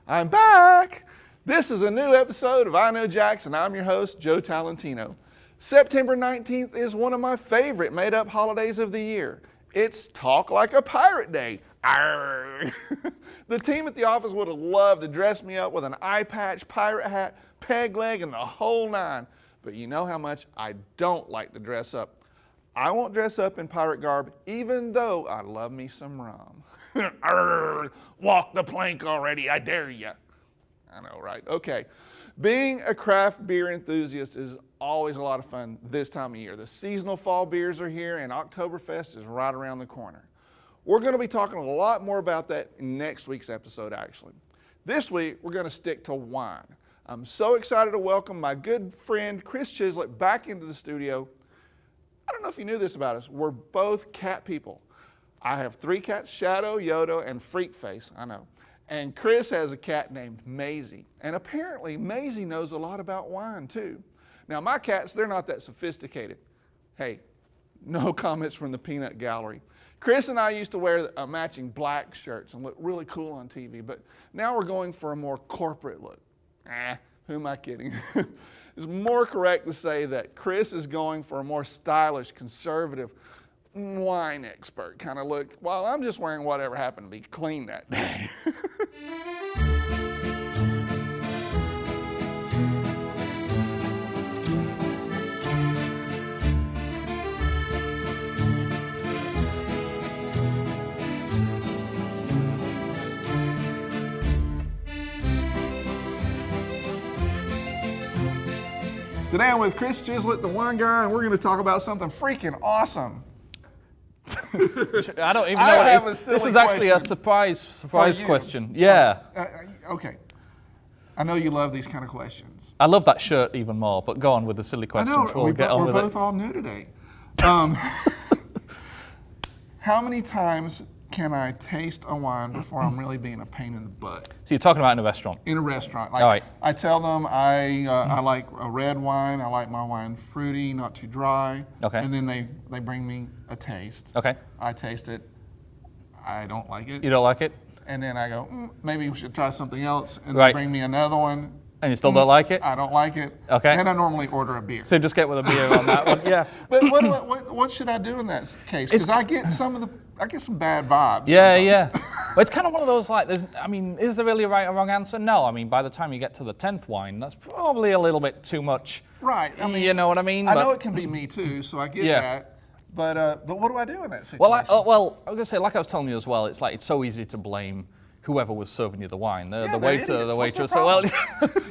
I'm back! This is a new episode of I Know Jax, and I'm your host, Joe Talentino. September 19th is one of my favorite made-up holidays of the year. It's Talk Like a Pirate Day. Arrgh. The team at the office would have loved to dress me up with an eye patch, pirate hat, peg leg, and the whole nine. But you know how much I don't like to dress up. I won't dress up in pirate garb, even though I love me some rum. Arrgh. Walk the plank already, I dare ya. I know, right? Okay. Being a craft beer enthusiast is always a lot of fun this time of year. The seasonal fall beers are here, and Oktoberfest is right around the corner. We're going to be talking a lot more about that in next week's episode, actually. This week, we're going to stick to wine. I'm so excited to welcome my good friend Kris Chislett back into the studio. I don't know if you knew this about us. We're both cat people. I have 3 cats, Shadow, Yoda, and Freakface, I know. And Kris has a cat named Maisie. And apparently, Maisie knows a lot about wine, too. Now, my cats, they're not that sophisticated. Hey, no comments from the peanut gallery. Kris and I used to wear matching black shirts and look really cool on TV, but now we're going for a more corporate look. Who am I kidding? It's more correct to say that Kris is going for a more stylish, conservative, wine expert kind of look, while I'm just wearing whatever happened to be clean that day. Today I'm with Kris Chislett, the wine guy, and we're going to talk about something freaking awesome. I don't even know what it is. This is actually a surprise question. Yeah. Okay. I know you love these kind of questions. I love that shirt even more, but go on with the silly questions. I know, we'll get on with we're both all new today. How many times can I taste a wine before I'm really being a pain in the butt? So you're talking about in a restaurant? In a restaurant. Like, all right. I tell them I like a red wine. I like my wine fruity, not too dry. Okay. And then they bring me a taste. Okay. I taste it. I don't like it. You don't like it? And then I go, maybe we should try something else. And Right. they bring me another one. And you still don't like it? I don't like it. Okay. And I normally order a beer. So just get with a beer on that one. Yeah. But what should I do in that case? Because I get some bad vibes. Yeah, sometimes. yeah. Well, it's kind of one of those like, is there really a right or wrong answer? No. I mean, by the time you get to the 10th wine, that's probably a little bit too much. Right. I mean, you know what I mean? I know it can be me too, so I get that. But what do I do in that situation? Well, I was going to say, like I was telling you as well, it's like it's so easy to blame whoever was serving you the wine, the waiter, the waitress. So, well,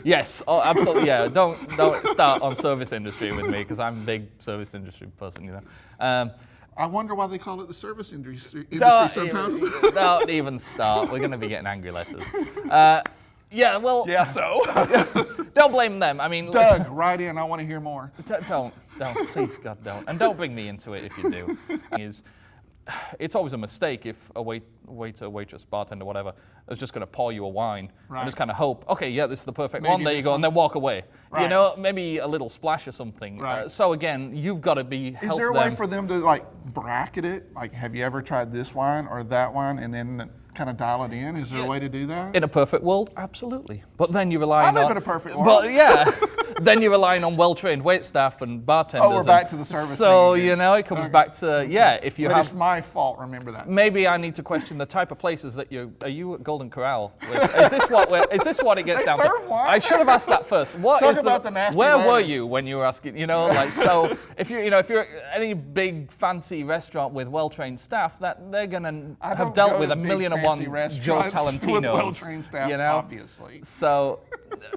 yes, absolutely, yeah. Don't start on service industry with me because I'm a big service industry person, you know. I wonder why they call it the service industry sometimes. Don't even start. We're going to be getting angry letters. Yeah, well. Yeah, so. Don't blame them. I mean, Doug, write in. I want to hear more. Don't. Please, God, don't. And don't bring me into it if you do. It's always a mistake if a waiter, waitress, bartender, whatever, is just going to pour you a wine and just kind of hope, okay, yeah, this is the perfect one, there you go, and then walk away. Right. You know, maybe a little splash or something. Right. So again, you've got to help Is there a way for them to like bracket it? Like, have you ever tried this wine or that wine, and then kind of dial it in? Is there a way to do that? In a perfect world, absolutely. But then you're relying on... I live in a perfect world. But yeah, then you're relying on well-trained waitstaff and bartenders. Oh, we're back to the service So, thing again. you know, it comes back to, if you but have... it's my fault, remember that. Maybe I need to question the type of places that are you at Golden Corral? Is this what it gets down to? Wine? I should have asked that first. Talk about the nasty where letters. were you when you were asking, you know, like, so if you're at any big fancy restaurant with well-trained staff, that they're going to have dealt with a million and one Joe Talentinos, well-trained staff, you know, obviously. So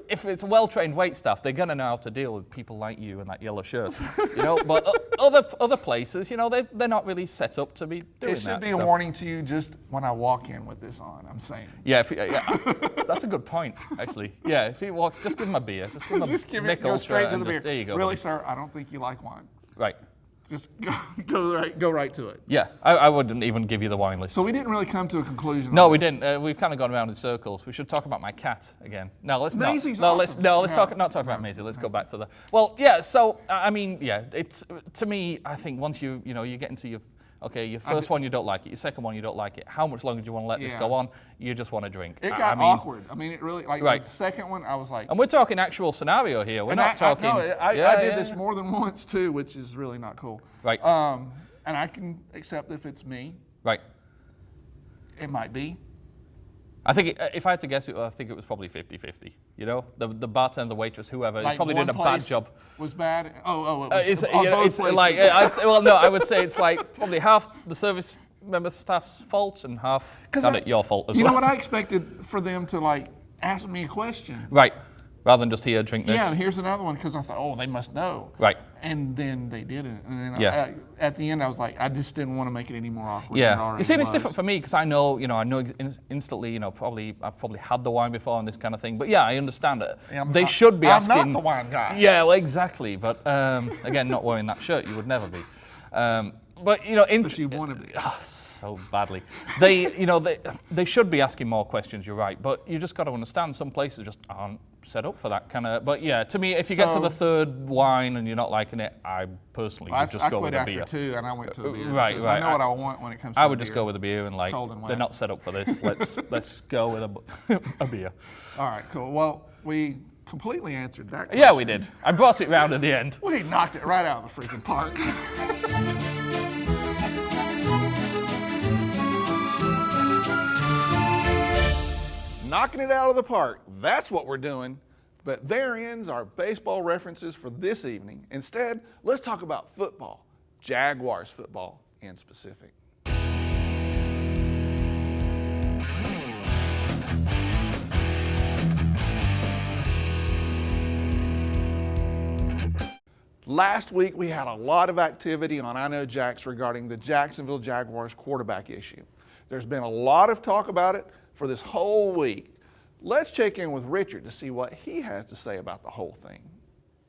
if it's well-trained wait staff, they're going to know how to deal with people like you in that yellow shirt, you know. But other places, you know, they're not really set up to be doing that. It should be a warning to you just when I walk in with this on. I'm saying. Yeah, that's a good point, actually. Yeah, if he walks, just give him a beer, just give him a go straight to the beer. There you go. Really, sir, I don't think you like wine. Right. Just go right to it. Yeah, I wouldn't even give you the wine list. So we didn't really come to a conclusion. No, on we this. didn't. We've kind of gone around in circles. We should talk about my cat again. No, let's Maisie's not. awesome. Let's not talk about Maisie. Let's go back to the. Well, yeah. So I mean, yeah. It's to me. I think once you get into your Okay, your first one you don't like it, your second one you don't like it. How much longer do you want to let this go on? You just want a drink. It got awkward. I mean, it really, like the second one, I was like. And we're talking actual scenario here. We're not talking. I did this more than once too, which is really not cool. Right. And I can accept if it's me. Right. It might be. I think if I had to guess it, I think it was probably 50-50. You know, the bartender, the waitress, whoever, is probably doing a bad job. Was bad. I would say it's like probably half the service member staff's fault and half your fault as well. You know what I expected for them to like ask me a question. Right. Rather than just here, drink this. Yeah, and here's another one because I thought, oh, they must know. Right. And then they didn't. And then at the end, I was like, I just didn't want to make it any more awkward. Yeah. You see, it's different for me because I know instantly, I've probably had the wine before and this kind of thing. But yeah, I understand it. They should be asking. I'm not the wine guy. Yeah, well, exactly. But again, not wearing that shirt, you would never be. But you want to be. So badly. They should be asking more questions, you're right. But you just got to understand some places just aren't set up for that kind of. But yeah, to me, if you get to the third wine and you're not liking it, I personally would just go with a beer. I quit after 2 and I went to a beer. Right. I know what I want when it comes to I would just go with a beer and they're not set up for this. Let's go with a beer. All right, cool. Well, we completely answered that question. Yeah, we did. I brought it round at the end. We knocked it right out of the freaking park. Knocking it out of the park. That's what we're doing. But there ends our baseball references for this evening. Instead, let's talk about football. Jaguars football in specific. Last week, we had a lot of activity on I Know Jax regarding the Jacksonville Jaguars quarterback issue. There's been a lot of talk about it for this whole week. Let's check in with Richard to see what he has to say about the whole thing.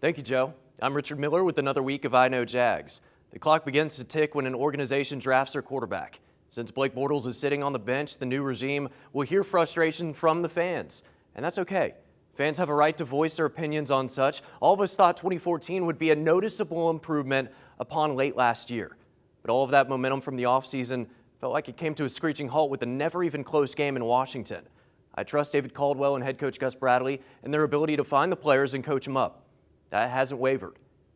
Thank you, Joe. I'm Richard Miller with another week of I Know Jags. The clock begins to tick when an organization drafts their quarterback. Since Blake Bortles is sitting on the bench, the new regime will hear frustration from the fans, and that's okay. Fans have a right to voice their opinions on such. All of us thought 2014 would be a noticeable improvement upon late last year. But all of that momentum from the offseason felt like it came to a screeching halt with a never even close game in Washington. I trust David Caldwell and head coach Gus Bradley in their ability to find the players and coach them up. That hasn't wavered.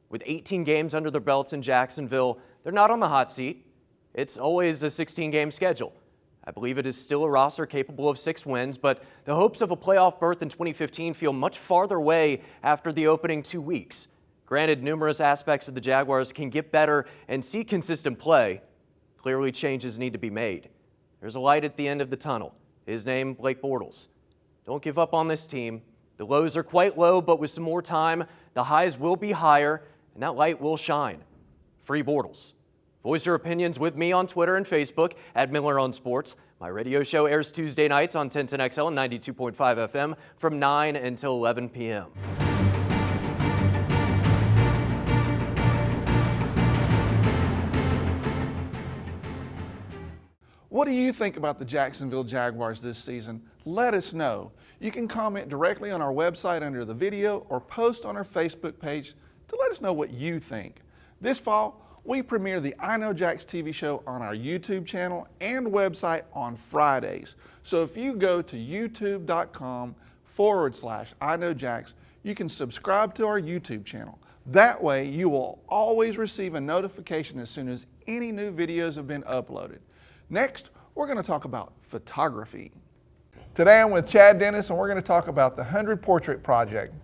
With 18 games under their belts in Jacksonville, they're not on the hot seat. It's always a 16-game schedule. I believe it is still a roster capable of 6 wins, but the hopes of a playoff berth in 2015 feel much farther away after the opening 2 weeks. Granted, numerous aspects of the Jaguars can get better and see consistent play. Clearly, changes need to be made. There's a light at the end of the tunnel. His name, Blake Bortles. Don't give up on this team. The lows are quite low, but with some more time, the highs will be higher, and that light will shine. Free Bortles. Voice your opinions with me on Twitter and Facebook at Miller on Sports. My radio show airs Tuesday nights on 1010XL and 92.5 FM from 9 until 11 p.m. What do you think about the Jacksonville Jaguars this season? Let us know. You can comment directly on our website under the video or post on our Facebook page to let us know what you think. This fall, we premiere the I Know Jax TV show on our YouTube channel and website on Fridays. So if you go to youtube.com/I Know Jax, you can subscribe to our YouTube channel. That way, you will always receive a notification as soon as any new videos have been uploaded. Next, we're going to talk about photography. Today I'm with Chad Dennis and we're going to talk about the 100 Portrait Project.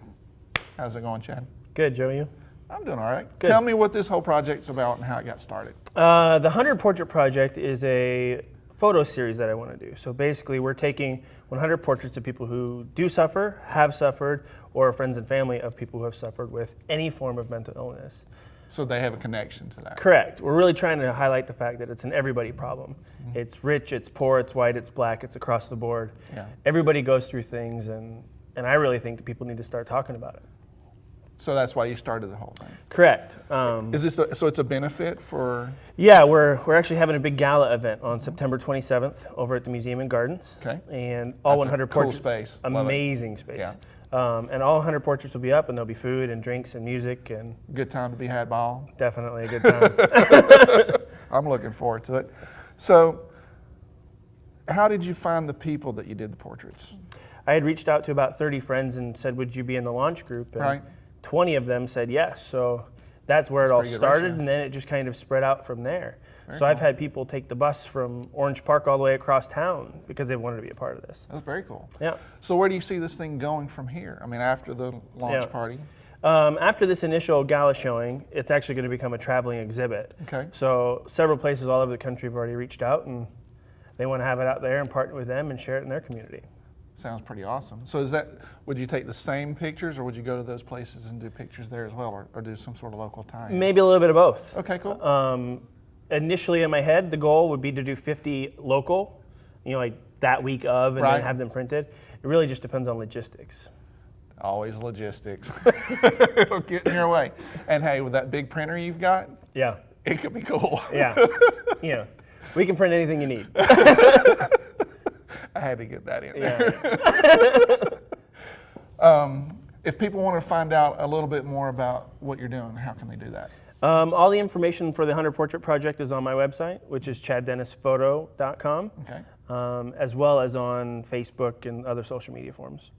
How's it going, Chad? Good, Joe, you? I'm doing all right. Good. Tell me what this whole project's about and how it got started. The 100 Portrait Project is a photo series that I want to do. So basically we're taking 100 portraits of people who do suffer, have suffered, or friends and family of people who have suffered with any form of mental illness. So they have a connection to that. Correct. We're really trying to highlight the fact that it's an everybody problem. Mm-hmm. It's rich, it's poor, it's white, it's black, it's across the board. Yeah. Everybody goes through things, and I really think that people need to start talking about it. So that's why you started the whole thing. Correct. Is this so? It's a benefit for? Yeah, we're actually having a big gala event on September 27th over at the Museum and Gardens. Okay. And all That's 100 a cool portraits. space. Amazing space. Yeah. And all 100 portraits will be up, and there'll be food and drinks and music and Good time to be had by all. definitely a good time. I'm looking forward to it. So, how did you find the people that you did the portraits? I had reached out to about 30 friends and said, would you be in the launch group? And Right. 20 of them said yes. So that's where it all pretty good started, ratio. and then it just kind of spread out from there. Very So I've cool. had people take the bus from Orange Park all the way across town because they wanted to be a part of this. That's very cool. Yeah. So where do you see this thing going from here? I mean, after the launch Yeah. party? After this initial gala showing, it's actually going to become a traveling exhibit. Okay. So several places all over the country have already reached out, and they want to have it out there and partner with them and share it in their community. Sounds pretty awesome. So would you take the same pictures, or would you go to those places and do pictures there as well, or do some sort of local tie-in? Maybe a little bit of both. Okay, cool. Initially in my head, the goal would be to do 50 local, like that week of, and Right. then have them printed. It really just depends on logistics. Always logistics. It'll get in your way. And hey, with that big printer you've got, Yeah, it could be cool. yeah. We can print anything you need. I had to get that in there. Yeah. If people want to find out a little bit more about what you're doing, how can they do that? All the information for the 100 Portrait Project is on my website, which is chaddennisphoto.com, Okay. as well as on Facebook and other social media forums.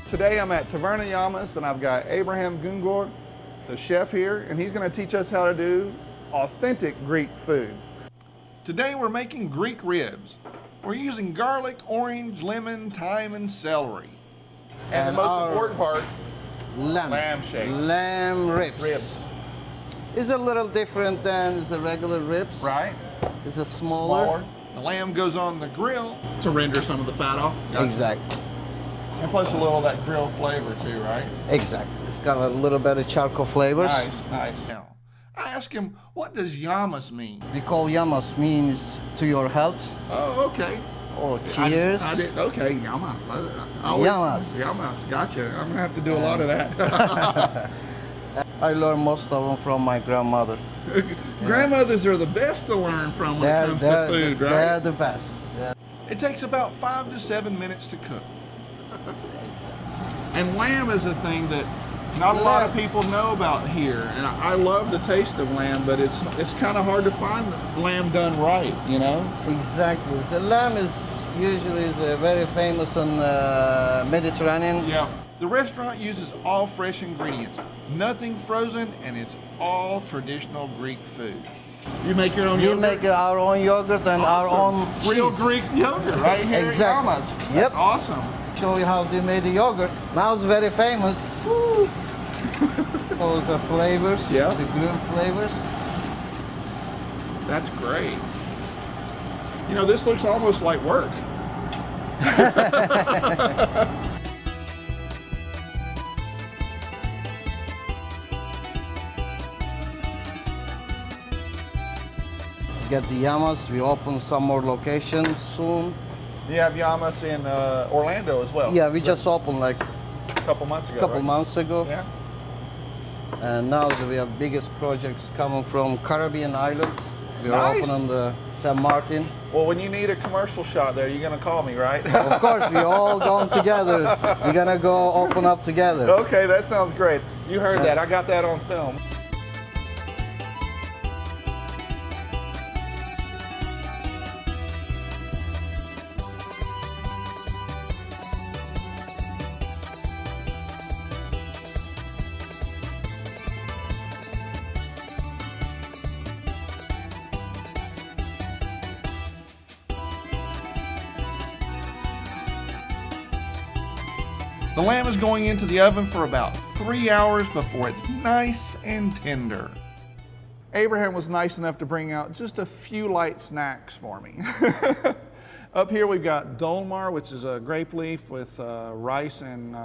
Today I'm at Taverna Yamas, and I've got Abraham Gungor, the chef here, and he's going to teach us how to do authentic Greek food. Today we're making Greek ribs. We're using garlic, orange, lemon, thyme, and celery. And the And most our important part, Lamb. Lamb shake. Lamb ribs. ribs, It's a little different than the regular ribs. right? It's a smaller. The lamb goes on the grill to render some of the fat off. Gotcha. Exactly. And plus a little of that grill flavor too, right? Exactly. It's got a little bit of charcoal flavors. Nice. Now, I asked him, what does yamas mean? We call yamas means to your health Oh, okay. or cheers. I did. Okay, yamas. I always- Yamas. Yamas. Gotcha. I'm gonna have to do a lot of that. I learned most of them from my grandmother. Grandmothers are the best to learn from when it comes to food, they're right? the best. Yeah. It takes about 5 to 7 minutes to cook. And lamb is a thing that not a lot of people know about here. And I love the taste of lamb, but it's kind of hard to find lamb done right, you know? Exactly. The lamb is usually very famous in Mediterranean. Yeah. The restaurant uses all fresh ingredients, nothing frozen, and it's all traditional Greek food. You make your own We yogurt? make our own yogurt and our own Awesome. Real cheese. Greek yogurt right here Exactly. at Yamas. Yep. Awesome. Show you how they made the yogurt. Now it's very famous. Those are flavors, Yeah. the grilled flavors. That's great. You know, this looks almost like work. Get the Yamas. We open some more locations soon. You have Yamas in Orlando as well. Yeah, we just opened like a couple months ago. a couple right? months ago. Yeah. And now we have biggest projects coming from Caribbean islands. We're Nice. opening the San Martin. Well, when you need a commercial shot there, you're gonna call me, right? Of course, we all going together. We're gonna go open up together. Okay, that sounds great. You heard that. I got that on film. The lamb is going into the oven for about 3 hours before it's nice and tender. Abraham was nice enough to bring out just a few light snacks for me. Up here we've got dolmar, which is a grape leaf with rice and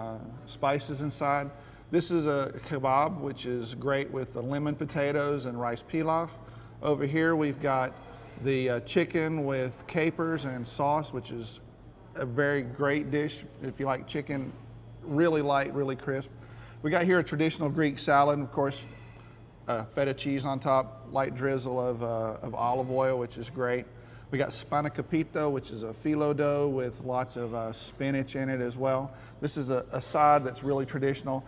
spices inside. This is a kebab, which is great with the lemon potatoes and rice pilaf. Over here we've got the chicken with capers and sauce, which is a very great dish if you like chicken. Really light, really crisp. We got here a traditional Greek salad, and of course, feta cheese on top, light drizzle of olive oil, which is great. We got spina capito, which is a phyllo dough with lots of spinach in it as well. This is a side that's really traditional.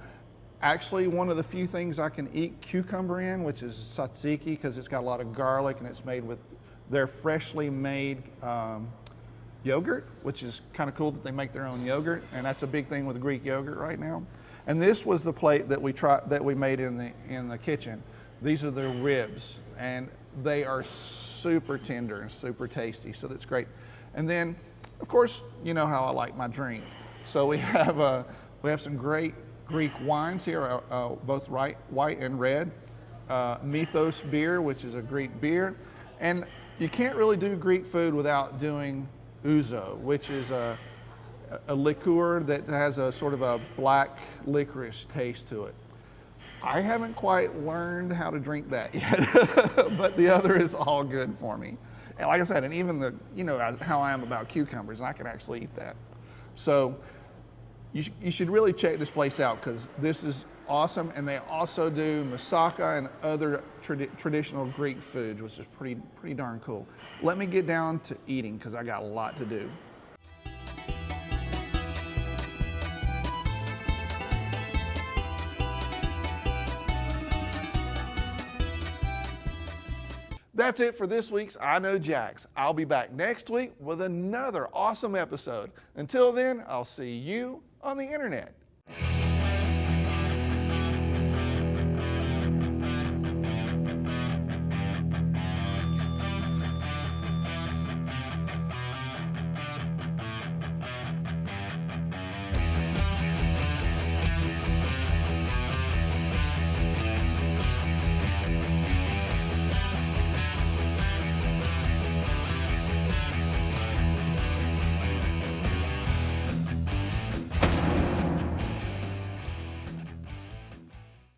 Actually, one of the few things I can eat cucumber in, which is tzatziki, because it's got a lot of garlic and it's made with their freshly made yogurt, which is kind of cool that they make their own yogurt, and that's a big thing with Greek yogurt right now. And this was the plate that we made in the kitchen. These are the ribs, and they are super tender and super tasty, so that's great. And then, of course, you know how I like my drink. So we have some great Greek wines here, both white and red. Mythos beer, which is a Greek beer, and you can't really do Greek food without doing ouzo, which is a liqueur that has a sort of a black licorice taste to it. I haven't quite learned how to drink that yet, but the other is all good for me. And like I said, and even you know how I am about cucumbers, I can actually eat that. So you should really check this place out because this is awesome, and they also do moussaka and other traditional Greek foods, which is pretty darn cool. Let me get down to eating because I got a lot to do. That's it for this week's I Know Jax. I'll be back next week with another awesome episode. Until then, I'll see you on the internet.